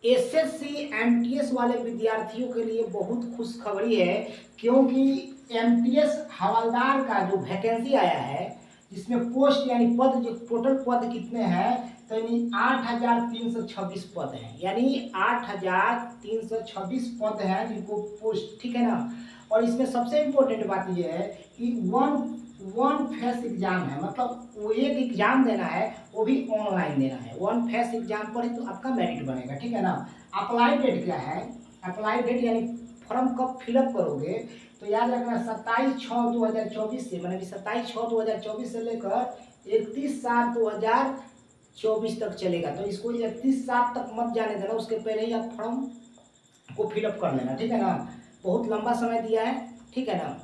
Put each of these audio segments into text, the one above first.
SSC MTS वाले विद्यार्थियों के लिए बहुत खुशखबरी है, क्योंकि एमटीएस हवलदार का जो वैकेंसी आया है, जिसमें पोस्ट यानी पद, जो टोटल पद कितने हैं, तो यानी 8,326 पद हैं, यानी 8,326 पद हैं जिनको पोस्ट, ठीक है ना। और इसमें सबसे इम्पोर्टेंट बात यह है कि वन फेस एग्जाम है, मतलब वो एक एग्जाम देना है, वो भी ऑनलाइन देना है। वन फेस एग्जाम पर ही तो आपका मेरिट बनेगा, ठीक है ना। अप्लाई डेट क्या है, अप्लाई डेट यानी फॉर्म कब फिलअप करोगे, तो याद रखना 27/6/2024 से, मतलब 27/6/2024 से लेकर 31/7/2024 तक चलेगा। तो इसको 31/7 तक मत जाने देना, उसके पहले ही आप फॉर्म को फिलअप कर लेना, ठीक है ना। बहुत लंबा समय दिया है, ठीक है ना।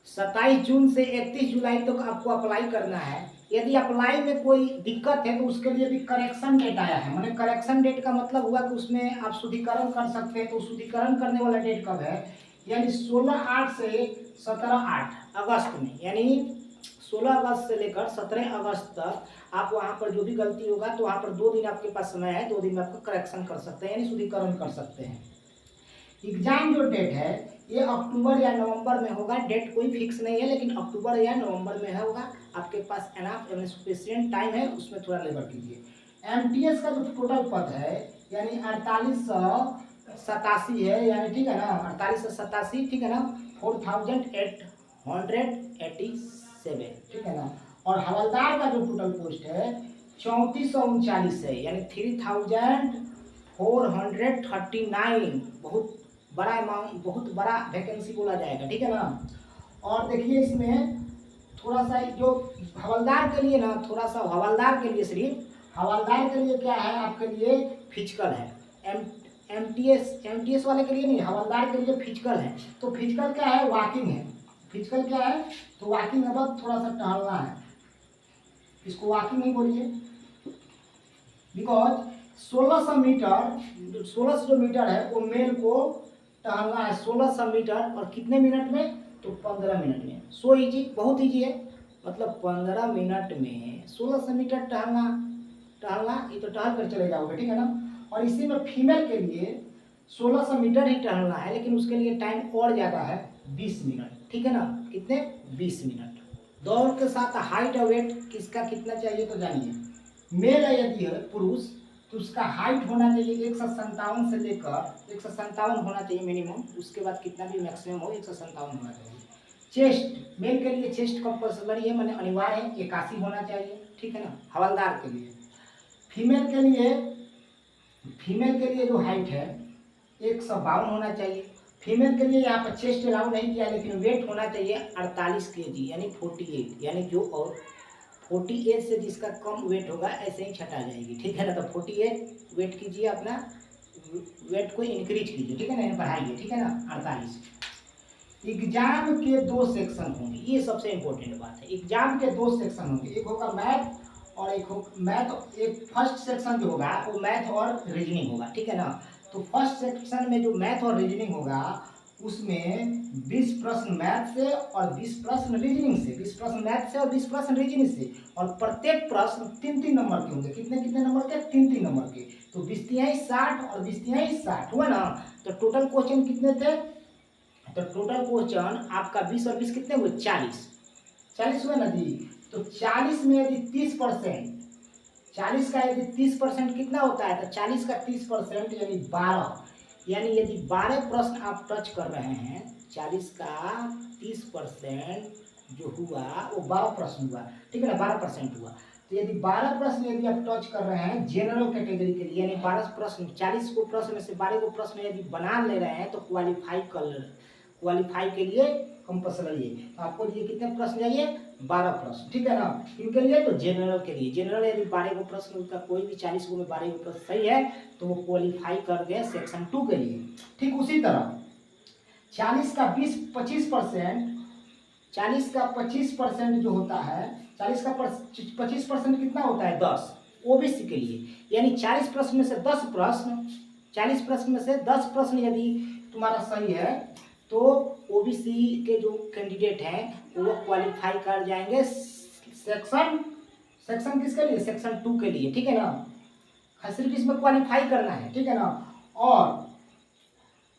27 जून से 31 जुलाई तक आपको अप्लाई करना है। यदि अप्लाई में कोई दिक्कत है तो उसके लिए भी करेक्शन डेट आया है। मैंने करेक्शन डेट का मतलब हुआ कि उसमें आप शुद्धिकरण कर सकते हैं। तो शुद्धिकरण करने वाला डेट कब है, यानी 16/8 से 17/8 अगस्त में, यानी 16 अगस्त से लेकर 17 अगस्त तक आप वहाँ पर जो भी गलती होगा तो वहाँ पर 2 दिन आपके पास समय है, 2 दिन में आपको करेक्शन कर सकते हैं, यानी शुद्धिकरण कर सकते हैं। एग्जाम जो डेट है ये अक्टूबर या नवंबर में होगा। डेट कोई फिक्स नहीं है, लेकिन अक्टूबर या नवंबर में होगा। आपके पास एनाफ सफिशिएंट टाइम है, उसमें थोड़ा लेबर कीजिए। एमटीएस का जो टोटल पद है यानी 4887 है, यानी ठीक है ना, 4887, ठीक है ना, 4887, ठीक है ना। और हवलदार का जो टोटल पोस्ट है 3439 है, यानी 3439। बहुत बड़ा अमाउंट, बहुत बड़ा वैकेंसी बोला जाएगा, ठीक है ना। और देखिए इसमें थोड़ा सा जो हवलदार के लिए ना, थोड़ा सा हवलदार के लिए, सिर्फ हवलदार के लिए क्या है, आपके लिए फिजिकल है। एमटीएस वाले के लिए नहीं, हवलदार के लिए फिजिकल है। तो फिजिकल क्या है, वॉकिंग है। फिजिकल क्या है, तो वॉकिंग है, बस थोड़ा सा टहलना है। इसको वॉकिंग नहीं बोलिए, बिकॉज 1600 मीटर, 1600 मीटर है वो मेल को टहलना है 1600 मीटर। और कितने मिनट में, तो 15 मिनट में। सो इजी, बहुत इजी है, मतलब 15 मिनट में 1600 मीटर टहलना, ये तो टहल कर चले जाओगे, ठीक है ना। और इसी में फीमेल के लिए 1600 मीटर ही टहलना है, लेकिन उसके लिए टाइम और ज़्यादा है, 20 मिनट, ठीक है ना। कितने, 20 मिनट। दौड़ के साथ हाइट और वेट किसका कितना चाहिए तो जानिए। मेल है यदि है पुरुष, तो उसका हाइट होना चाहिए 157 से लेकर 157 होना चाहिए मिनिमम। उसके बाद कितना भी मैक्सिमम हो, 157 होना चाहिए। चेस्ट, मेल के लिए चेस्ट कंपल्सरी है, मैंने अनिवार्य है, 81 होना चाहिए, ठीक है ना, हवलदार के लिए। फीमेल के लिए जो हाइट है 152 होना चाहिए। फीमेल के लिए यहाँ पर चेस्ट अलाउ नहीं किया, लेकिन वेट होना चाहिए 48 kg, यानी 48, यानी जो और 48 से जिसका कम वेट होगा ऐसे ही छटा जाएगी, ठीक है ना। तो 48 वेट कीजिए, अपना वेट को इंक्रीज कीजिए, ठीक है ना, बढ़ाइए, ठीक है ना। 48। एग्जाम के 2 सेक्शन होंगे, ये सबसे इंपॉर्टेंट बात है। एग्जाम के 2 सेक्शन होंगे, एक होगा मैथ और एक हो मैथ। एक फर्स्ट सेक्शन जो होगा वो मैथ और रीजनिंग होगा, ठीक है ना। तो फर्स्ट सेक्शन में जो मैथ और रीजनिंग होगा उसमें 20 प्रश्न मैथ से और 20 प्रश्न रीजनिंग से, 20 प्रश्न मैथ से और 20 प्रश्न रीजनिंग से। और प्रत्येक प्रश्न 3-3 नंबर के होंगे। कितने कितने नंबर के, 3-3 नंबर के। तो 20 तिहाई 60 और 20 तिहाई 60 हुआ ना। तो टोटल क्वेश्चन कितने थे, तो टोटल क्वेश्चन आपका 20 और 20 कितने हुए, 40 हुए ना जी। तो 40 में यदि 30%, 40 का यदि 30% कितना होता है, तो 40 का 30% यानी 12, यानी यदि 12 प्रश्न आप टच कर रहे हैं, 40 का 30% जो हुआ वो 12 प्रश्न हुआ, ठीक है ना, 12% हुआ। तो यदि 12 प्रश्न यदि आप टच कर रहे हैं जनरल कैटेगरी के लिए, यानी 12 प्रश्न, 40 को प्रश्न में से 12 को प्रश्न यदि बना ले रहे हैं, तो क्वालिफाई के लिए कंपल्सरी है। तो आपको ये कितने प्रश्न चाहिए, 12 प्रश्न, ठीक है ना। इनके लिए तो जनरल के लिए, जनरल यदि 12 को प्रश्न, उसका कोई भी 40 को में 12 को प्रश्न सही है तो वो क्वालिफाई कर गए सेक्शन 2 के लिए। ठीक उसी तरह 40 का 25%, 40 का 25% जो होता है, 40 का 25% कितना होता है, 10, ओबीसी के लिए। यानी 40 प्रश्न में से 10 प्रश्न, 40 प्रश्न में से 10 प्रश्न यदि तुम्हारा सही है तो ओबीसी के जो कैंडिडेट हैं वो क्वालिफाई कर जाएंगे सेक्शन किसके लिए, सेक्शन 2 के लिए, ठीक है ना। सिर्फ इसमें क्वालिफाई करना है, ठीक है ना।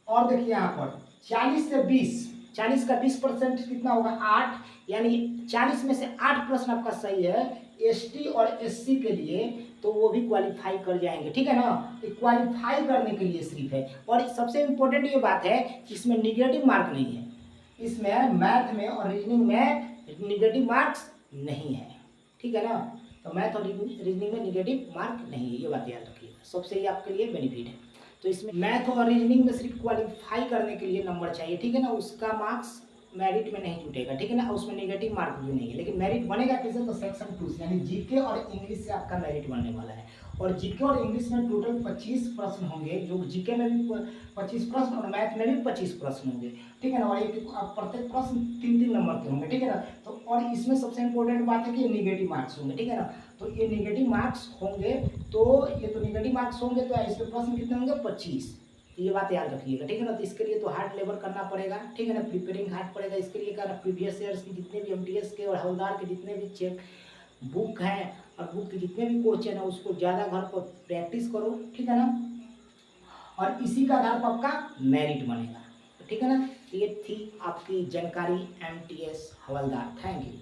और देखिए यहाँ पर 40 से 20, 40 का 20% कितना होगा 8, यानी 40 में से 8 प्रश्न आपका सही है एसटी और एससी के लिए, तो वो भी क्वालिफाई कर जाएंगे, ठीक है ना। ये क्वालिफाई करने के लिए सिर्फ है। और सबसे इम्पोर्टेंट ये बात है कि इसमें निगेटिव मार्क नहीं है, इसमें मैथ में और रीजनिंग में निगेटिव मार्क्स नहीं है, ठीक है ना। तो मैथ और रीजनिंग में निगेटिव मार्क नहीं है, ये बात याद रखिएगा, सबसे ये आपके लिए बेनिफिट है। तो इसमें मैथ और रीजनिंग में सिर्फ क्वालिफाई करने के लिए नंबर चाहिए, ठीक है ना, उसका मार्क्स मेरिट में नहीं जुटेगा, ठीक है ना, उसमें नेगेटिव मार्क भी नहीं है। लेकिन मेरिट बनेगा किससे, तो सेक्शन 2 से, यानी जीके और इंग्लिश से आपका मेरिट बनने वाला है। और जीके और इंग्लिश में टोटल 25 प्रश्न होंगे, जो जीके में भी 25 प्रश्न और मैथ में भी 25 प्रश्न होंगे, ठीक है ना। और एक प्रत्येक प्रश्न 3-3 नंबर के होंगे, ठीक है ना। तो और इसमें सबसे इंपॉर्टेंट बात है कि ये निगेटिव मार्क्स होंगे, ठीक है ना। तो ये निगेटिव मार्क्स होंगे, तो ये तो निगेटिव मार्क्स होंगे, तो इसमें प्रश्न कितने होंगे 25, ये बात याद रखिएगा, ठीक है ना। तो इसके लिए तो हार्ड लेबर करना पड़ेगा, ठीक है ना, प्रिपेयरिंग हार्ड पड़ेगा। इसके लिए क्या प्रीवियस ईयर्स की जितने भी एमटीएस के और हवलदार के जितने भी चेक बुक हैं और बुक के जितने भी क्वेश्चन है उसको ज़्यादा घर पर प्रैक्टिस करो, ठीक है ना। और इसी का आधार पर आपका मेरिट बनेगा, ठीक है ना। ये थी आपकी जानकारी एमटीएस हवलदार। Thank you.